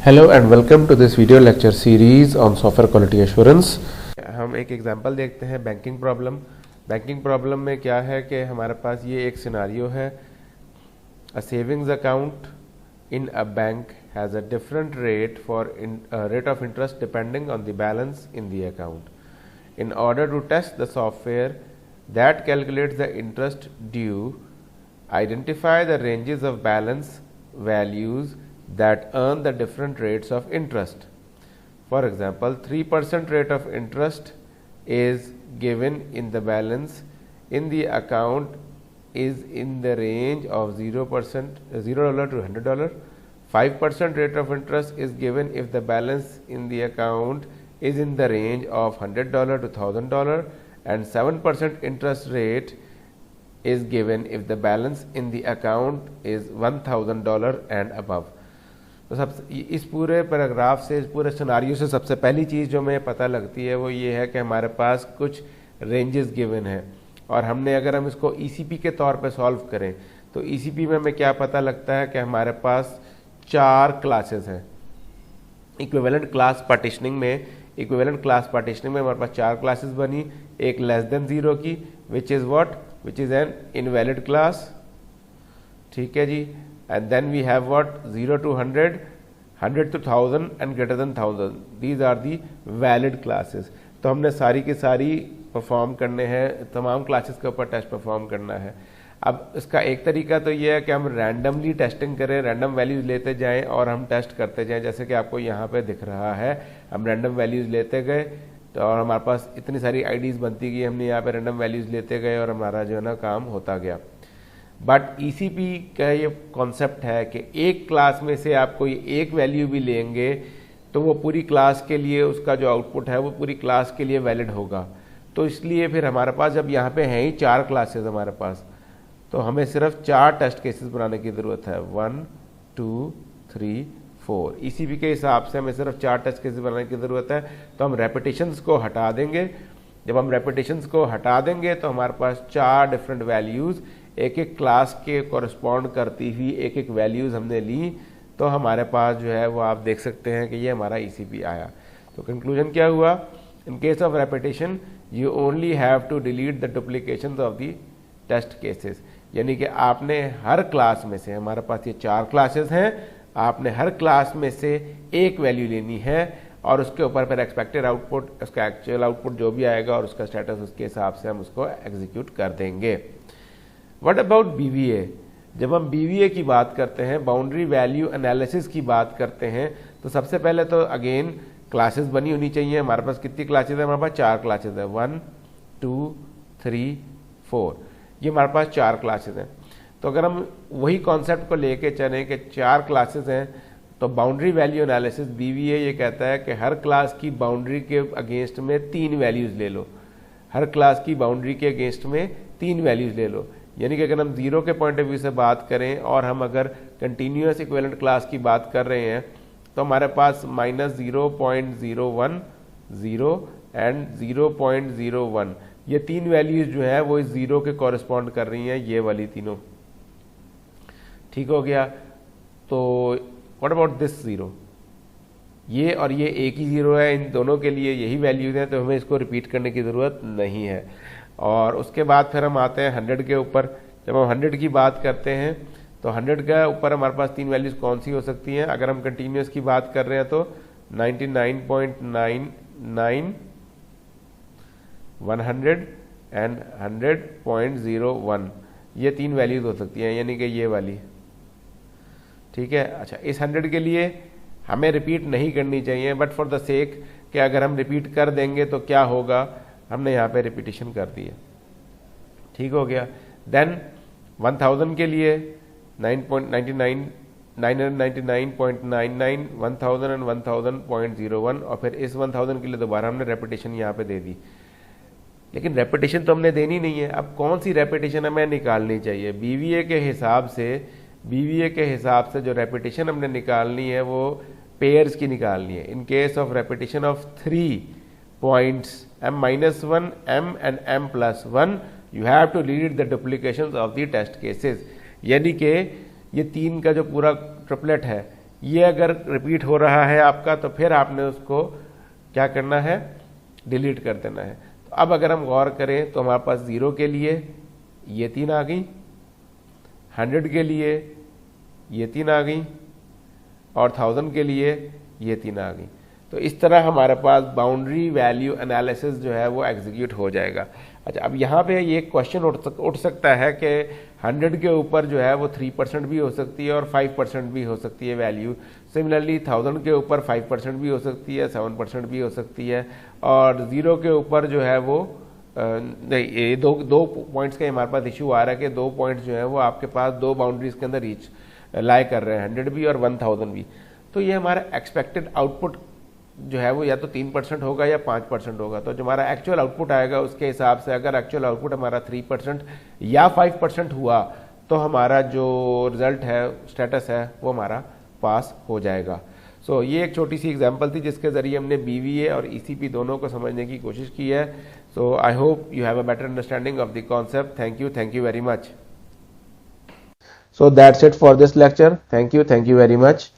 Hello and welcome to this video lecture series on software quality assurance। हम एक example देखते हैं banking problem में क्या है कि हमारे पास ये एक सिनारियो है। A savings account in a bank has a different rate for rate of interest depending on the balance in the account. In order to test the software that calculates the interest due, identify the ranges of balance values that earn the different rates of interest. For example, 3% rate of interest is given in the balance in the account is in the range of 0% $0 to $100. 5% rate of interest is given if the balance in the account is in the range of $100 to $1000, and 7% interest rate is given if the balance in the account is $1000 and above। तो सब इस पूरे paragraph से, इस पूरे scenario से सबसे पहली चीज़ जो हमें पता लगती है वो ये है कि हमारे पास कुछ रेंजेस गिवन है, और हमने अगर हम इसको ईसीपी के तौर पे सॉल्व करें तो ईसीपी में हमें क्या पता लगता है कि हमारे पास 4 क्लासेस हैं। इक्विवेलेंट क्लास पार्टीशनिंग में हमारे पास 4 क्लासेस बनी। एक लेस देन 0 की which is an invalid class, ठीक है जी। And then we have what 0 to 100, 100 to 1000 and greater than 1000, these are the valid classes. तो हमने सारी की सारी परफॉर्म करने हैं, तमाम क्लासेस के ऊपर टेस्ट परफॉर्म करना है। अब इसका एक तरीका तो ये है कि हम रैंडमली टेस्टिंग करें, रैंडम वैल्यूज़ लेते जाएं और हम टेस्ट करते जाएं, जैसे कि आपको यहाँ पे दिख रहा है। हम रैंडम वैल्यूज़ लेते गए तो और हमारे पास इतनी सारी आईडीज़ बनती गई, हमने यहाँ पे रैंडम वैल्यूज़ लेते गए और हमारा जो है ना काम होता गया। बट ईसीपी का ये कॉन्सेप्ट है कि एक क्लास में से आप कोई एक वैल्यू भी लेंगे तो वो पूरी क्लास के लिए, उसका जो आउटपुट है वो पूरी क्लास के लिए वैलिड होगा। तो इसलिए फिर हमारे पास जब यहाँ पे हैं ही 4 क्लासेस हमारे पास, तो हमें सिर्फ 4 टेस्ट केसेस बनाने की ज़रूरत है। 1 2 3 4। ईसीपी के हिसाब से हमें सिर्फ 4 टेस्ट केसेस बनाने की ज़रूरत है। तो हम रेपिटेशंस को हटा देंगे। जब हम रेपिटेशंस को हटा देंगे तो हमारे पास 4 डिफरेंट वैल्यूज़ एक एक क्लास के कॉरस्पॉन्ड करती हुई एक वैल्यूज़ हमने ली, तो हमारे पास जो है वो आप देख सकते हैं कि ये हमारा ईसीपी आया। तो कंक्लूजन क्या हुआ? In case of repetition you only have to delete the duplications of the test cases. यानी कि आपने हर क्लास में से, हमारे पास ये 4 क्लासेस हैं, आपने हर क्लास में से एक वैल्यू लेनी है और उसके ऊपर फिर एक्सपेक्टेड आउटपुट, उसका एक्चुअल आउटपुट जो भी आएगा और उसका स्टेटस, उसके हिसाब से हम उसको एग्जीक्यूट कर देंगे। What about BVA? जब हम बीवीए की बात करते हैं, बाउंड्री वैल्यू एनालिसिस की बात करते हैं, तो सबसे पहले तो अगेन क्लासेस बनी होनी चाहिए। हमारे पास कितनी क्लासेस है? हमारे पास 4 क्लासेस है। 1 2 3 4, ये हमारे पास 4 क्लासेस हैं। तो अगर हम वही कॉन्सेप्ट को लेके चलें कि 4 क्लासेस हैं, तो बाउंड्री वैल्यू एनालिसिस बीवीए ये कहता है कि हर क्लास की बाउंड्री के अगेंस्ट में 3 वैल्यूज़ ले लो। हर क्लास की बाउंड्री के अगेंस्ट में 3 वैल्यूज़ ले लो। यानी कि अगर हम 0 के पॉइंट ऑफ व्यू से बात करें और हम अगर कंटिन्यूस इक्विवेलेंट क्लास की बात कर रहे हैं, तो हमारे पास -0.010 एंड 0.01, ये 3 वैल्यूज़ जो है वो इस 0 के कॉरस्पॉन्ड कर रही हैं, ये वाली तीनों। ठीक हो गया। तो व्हाट अबाउट दिस 0? ये और ये एक ही 0 है, इन दोनों के लिए यही वैल्यूज़ हैं, तो हमें इसको रिपीट करने की ज़रूरत नहीं है। और उसके बाद फिर हम आते हैं 100 के ऊपर। जब हम 100 की बात करते हैं तो 100 के ऊपर हमारे पास 3 वैल्यूज़ कौन सी हो सकती हैं? अगर हम कंटिन्यूस की बात कर रहे हैं तो 99.99, 100 एंड 100.01, ये 3 वैल्यूज़ हो सकती हैं, यानी कि ये वाली। ठीक है। अच्छा, इस 100 के लिए हमें रिपीट नहीं करनी चाहिए, बट फॉर द सेक कि अगर हम रिपीट कर देंगे तो क्या होगा, हमने यहाँ पे रिपीटिशन कर दी है। ठीक हो गया। देन 1000 के लिए 999, 999.99, 1000 एंड 1000.01, और फिर इस 1000 के लिए दोबारा हमने रेपिटेशन यहाँ पे दे दी। लेकिन रेपिटेशन तो हमने देनी नहीं है। अब कौन सी रेपिटेशन हमें निकालनी चाहिए? बीवीए के हिसाब से जो रेपिटेशन हमने निकालनी है वो पेयर्स की निकालनी है। इन case of repetition of 3 points m-1, m and m+1, you have to delete the duplications of the test cases। यानी कि ये 3 का जो पूरा ट्रिपलेट है, ये अगर रिपीट हो रहा है आपका तो फिर आपने उसको क्या करना है, डिलीट कर देना है। तो अब अगर हम गौर करें तो हमारे पास 0 के लिए ये 3 आ गई, 100 के लिए ये 3 आ गई और 1000 के लिए ये 3 आ गई। तो इस तरह हमारे पास बाउंड्री वैल्यू एनालिसिस जो है वो एग्जीक्यूट हो जाएगा। अच्छा, अब यहाँ पे ये क्वेश्चन उठ सकता है कि 100 के ऊपर जो है वो 3% भी हो सकती है और 5% भी हो सकती है वैल्यू। सिमिलरली 1000 के ऊपर 5% भी हो सकती है, 7% भी हो सकती है, और 0 के ऊपर जो है वो नहीं, ये दो पॉइंट्स का हमारे पास इशू आ रहा है कि 2 पॉइंट्स जो है वो आपके पास 2 बाउंड्रीज के अंदर रीच लाई कर रहे हैं, 100 भी और 1000 भी। तो ये हमारा एक्सपेक्टेड आउटपुट जो है वो या तो 3% होगा या 5% होगा। तो जो हमारा एक्चुअल आउटपुट आएगा उसके हिसाब से अगर एक्चुअल आउटपुट हमारा 3% या 5% हुआ तो हमारा जो रिजल्ट है, स्टेटस है, वो हमारा पास हो जाएगा। सो ये एक छोटी सी एग्जांपल थी जिसके ज़रिए हमने BVA और ECP दोनों को समझने की कोशिश की है। So I hope you have a better understanding of the concept. Thank you very much. So that's it for this lecture. Thank you very much.